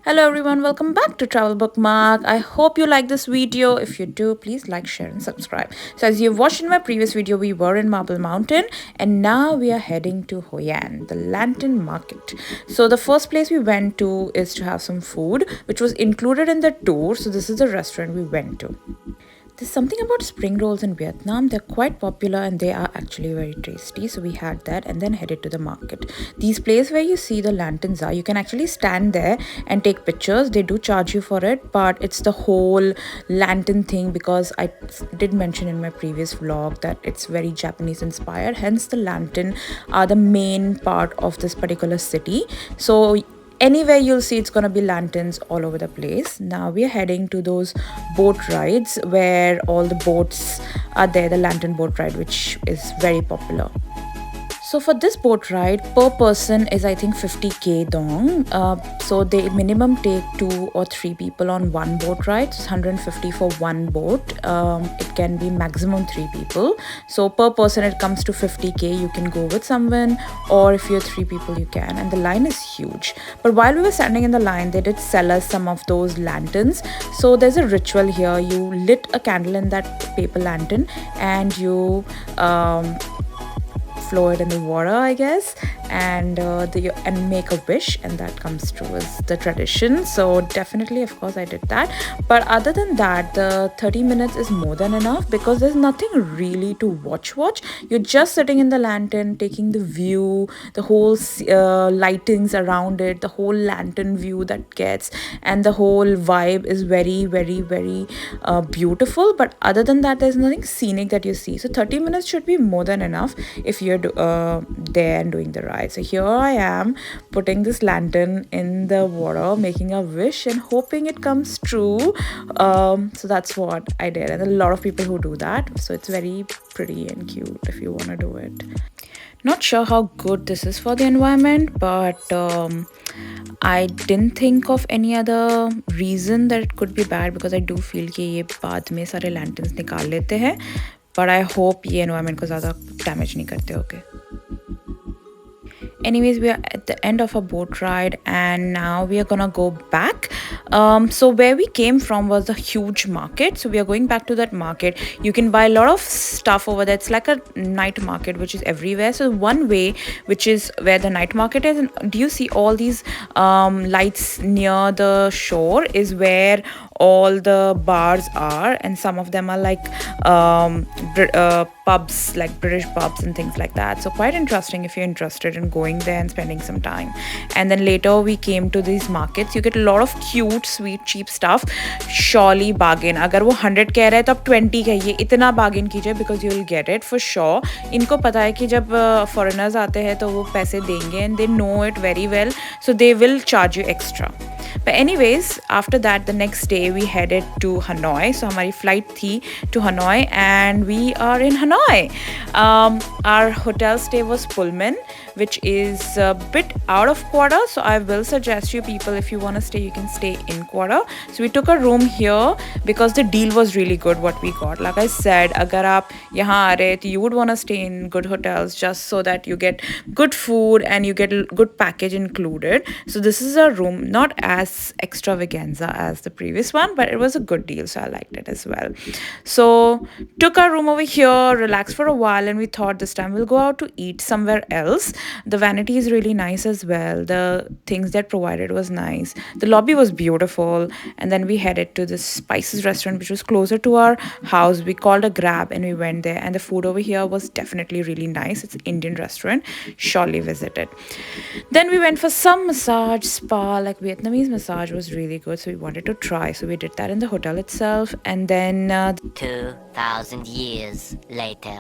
Hello everyone, welcome back to Travel Bookmark. I hope you like this video. If you do, please like, share and subscribe. So as you've watched in my previous video, we were in Marble Mountain and now we are heading to Hoi An, the Lantern Market. So the first place we went to is to have some food, which was included in the tour. So this is the restaurant we went to. There's something about spring rolls in Vietnam. They're quite popular and they are actually very tasty. So we had that and then headed to the market. These places where you see the lanterns are, you can actually stand there and take pictures. They do charge you for it, but it's the whole lantern thing because I did mention in my previous vlog that it's very Japanese inspired. Hence the lantern are the main part of this particular city. So anywhere you'll see it's gonna be lanterns all over the place. Now we are heading to those boat rides where all the boats are there, the lantern boat ride, which is very popular. So for this boat ride, per person is I think 50k dong. So they minimum take 2 or 3 people on one boat ride. So it's 150 for one boat. It can be maximum 3 people. So per person it comes to 50k. You can go with someone, or if you're 3 people you can. And the line is huge. But while we were standing in the line, they did sell us some of those lanterns. So there's a ritual here. You lit a candle in that paper lantern and you flow it in the water, I guess, and make a wish, and that comes true is the tradition. So definitely, of course, I did that. But other than that, the 30 minutes is more than enough because there's nothing really to watch. You're just sitting in the lantern, taking the view, the whole lightings around it, the whole lantern view that gets, and the whole vibe is very, very, very beautiful. But other than that, there's nothing scenic that you see. So 30 minutes should be more than enough if you're there and doing the ride. So here I am putting this lantern in the water, making a wish and hoping it comes true. So that's what I did, and a lot of people who do that. So it's very pretty and cute if you want to do it. Not sure how good this is for the environment, but I didn't think of any other reason that it could be bad because I do feel कि ये बाद में सारे lanterns निकाल लेते हैं, but I hope ये environment को ज़्यादा damage नहीं करते होंगे. Anyways, we are at the end of a boat ride and now we are gonna go back. So where we came from was a huge market, so we are going back to that market. You can buy a lot of stuff over there. It's like a night market which is everywhere. So one way, which is where the night market is, and do you see all these lights near the shore, is where all the bars are, and some of them are like pubs, like British pubs and things like that. So quite interesting if you're interested in going there and spending some time. And then later we came to these markets. You get a lot of cute, sweet, cheap stuff. Surely bargain. अगर वो 100 कह रहा है तो आप 20 कहिए, इतना bargain कीजिए because you will get it for sure. इनको पता है कि जब foreigners आते हैं तो वो पैसे देंगे, and they know it very well, so they will charge you extra. But anyways, after that, the next day we headed to Hanoi. So हमारी flight थी to Hanoi and we are in Hanoi. Our hotel stay was Pullman, which is a bit out of Quarter. So I will suggest you people, if you want to stay, you can stay in Quarter. So we took a room here because the deal was really good what we got. Like I said, अगर आप यहाँ आ रहे तो you would want to stay in good hotels just so that you get good food and you get good package included. So this is a room, not as extravaganza as the previous one, but it was a good deal, so I liked it as well. So took our room over here, relaxed for a while, and we thought this time we'll go out to eat somewhere else. The vanity is really nice as well. The things that provided was nice. The lobby was beautiful, and then we headed to this Spices restaurant which was closer to our house. We called a Grab and we went there, and the food over here was definitely really nice. It's an Indian restaurant. Surely visit it. Then we went for some massage spa, like Vietnamese massage was really good, so we wanted to try. So we did that in the hotel itself, and then 2,000 years later.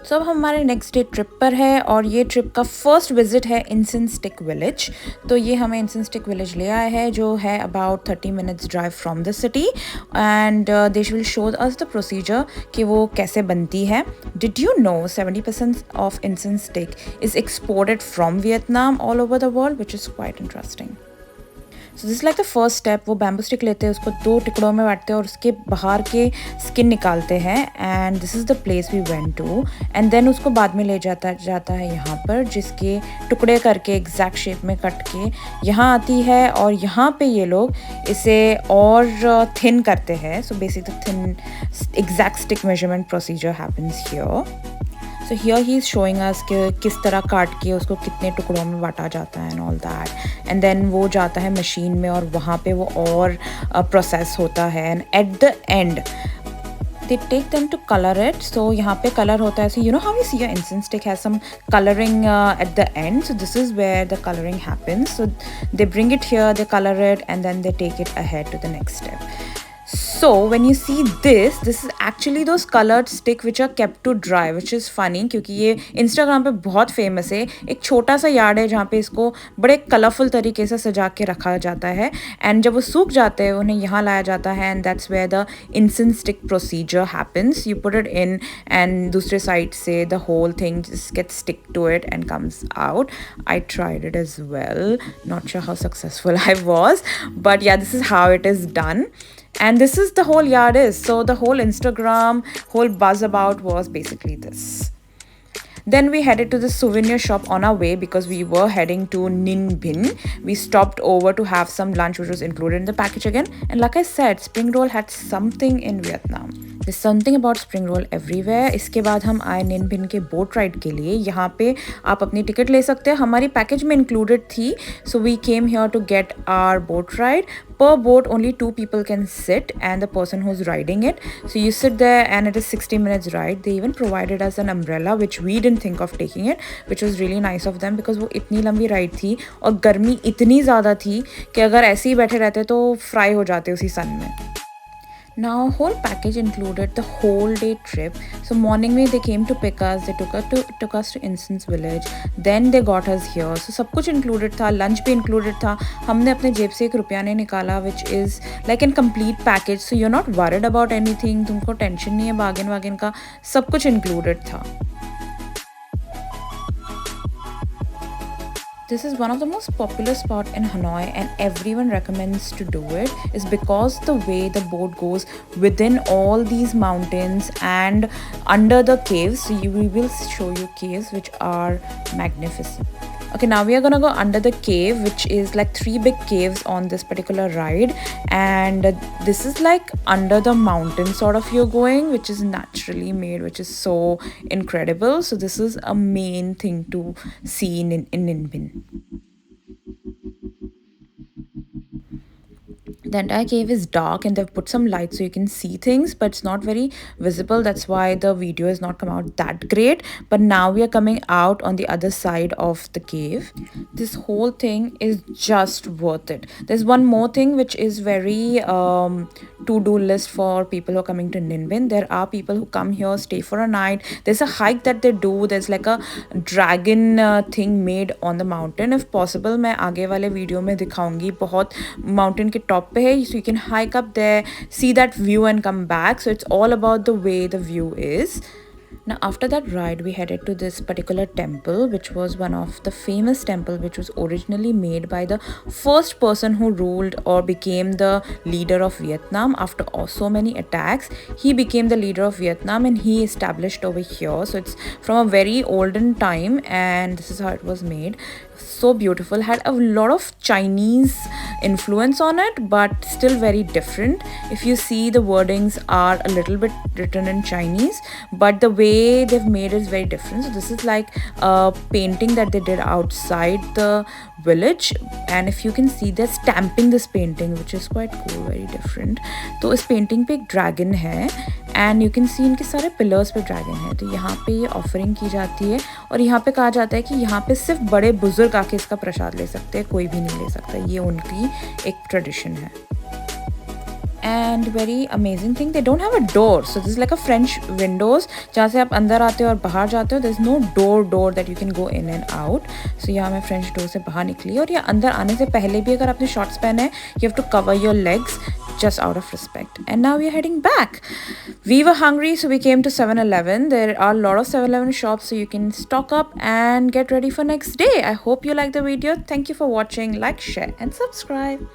सो अब हमारे next day trip पर है, और ये trip का first visit है incense stick village. तो ये हमें इंसेंस स्टिक विलेज ले आया है, जो है about 30 minutes drive from the city, and they will show us the procedure कि वो कैसे बनती है. Did you know 70% of incense stick is exported from Vietnam all over the world, which is quite interesting. So this like the first step. वो bamboo stick लेते हैं, उसको 2 टुकड़ों में बांटते हैं और उसके बाहर के स्किन निकालते हैं। And this is the place we went to. And then उसको बाद में ले जाता है यहाँ पर, जिसके टुकड़े करके एग्जैक्ट शेप में कट के यहाँ आती है। और यहाँ पे ये लोग इसे और थिन करते हैं। So basic the thin exact stick measurement procedure happens here. So here he is showing us कि किस तरह काट के उसको कितने टुकड़ों में बांटा जाता है and all that. And then वो जाता है मशीन में और वहाँ पे वो और प्रोसेस होता है। And at the end they take them to color it. So यहाँ पे color होता है. So you know how you see your incense stick has some coloring at the end. So this is where the coloring happens. So they bring it here, they color it, and then they take it ahead to the next step. So when you see this is actually those colored stick which are kept to dry, which is funny क्योंकि ये Instagram पे बहुत famous है. एक छोटा सा yard है जहाँ पे इसको बड़े कलरफुल तरीके से सजा के रखा जाता है. एंड जब वो सूख जाते हैं उन्हें यहाँ लाया जाता है. And that's where the incense stick procedure happens. You put it in and दूसरे साइड से the whole thing just gets stick to it and comes out. I tried it as well. Not sure how successful I was, but yeah, this is how it is done. And this is the whole yard is. So the whole Instagram, whole buzz about was basically this. Then we headed to the souvenir shop on our way because we were heading to Ninh Binh. We stopped over to have some lunch which was included in the package again. And like I said, spring roll had something in Vietnam. There's something about spring roll everywhere. इसके बाद हम आए Ninh Binh के boat ride के लिए. यहाँ पे आप अपनी टिकट ले सकते हैं. हमारी पैकेज में included थी. So we came here to get our boat ride. Per boat only 2 people can sit and the person who's riding it. So you sit there and it is 60 minutes ride. They even provided us an umbrella which we didn't think of taking it, which was really nice of them because वो इतनी लंबी ride थी और गर्मी इतनी ज़्यादा थी कि अगर ऐसे ही बैठे रहते तो फ्राई हो जाते उसी सन में. Now whole package included the whole day trip. So morning में they came to pick us, they took us to Incense Village, then they got us here. So सब कुछ included था, lunch भी included था. हमने अपने जेब से ₹1 नहीं निकाला, which is like a complete package. So you're not worried about anything. तुमको टेंशन नहीं है बार्गेन वार्गेन का, सब कुछ included था. This is one of the most popular spots in Hanoi and everyone recommends to do it is because the way the boat goes within all these mountains and under the caves. So we will show you caves which are magnificent. Okay, now we are gonna go under the cave, which is like 3 big caves on this particular ride, and this is like under the mountain sort of you're going, which is naturally made, which is so incredible. So this is a main thing to see in Ninh Binh. The entire cave is dark and they've put some light so you can see things, but it's not very visible. That's why the video has not come out that great. But now we are coming out on the other side of the cave. This whole thing is just worth it. There's one more thing which is very to-do list for people who are coming to Ninh Binh. There are people who come here, stay for a night. There's a hike that they do. There's like a dragon thing made on the mountain. If possible, मैं आगे वाले video में दिखाऊंगी. बहुत mountain के top पे है, so you can hike up there, see that view and come back. So it's all about the way the view is. Now after that ride we headed to this particular temple, which was one of the famous temple which was originally made by the first person who ruled or became the leader of Vietnam. After so many attacks, he became the leader of Vietnam and he established over here. So it's from a very olden time and this is how it was made. So beautiful, had a lot of Chinese influence on it, but still very different. If you see, the wordings are a little bit written in Chinese, but the way they've made it is very different. So this is like a painting that they did outside the village, and if you can see, they're stamping this painting, which is quite cool, very different. तो इस painting पे एक dragon है and you can see इनके सारे pillars पे dragon है. तो यहाँ पे ये offering की जाती है और यहाँ पे कहा जाता है कि यहाँ पे सिर्फ बड़े बुजुर्ग आके इसका प्रसाद ले सकते हैं, कोई भी नहीं ले सकता. ये उनकी एक tradition है. And very amazing thing, they don't have a door, so this is like a French windows जहाँ से आप अंदर आते हो और बाहर जाते हो. There's no door that you can go in and out. So यहाँ मैं French door से बाहर निकली और ये अंदर आने से पहले भी अगर आपने shorts पहने हैं, you have to cover your legs just out of respect. And now we are heading back. We were hungry, so we came to 7-Eleven. There are a lot of 7-Eleven shops, so you can stock up and get ready for next day. I hope you like the video. Thank you for watching. Like, share and subscribe.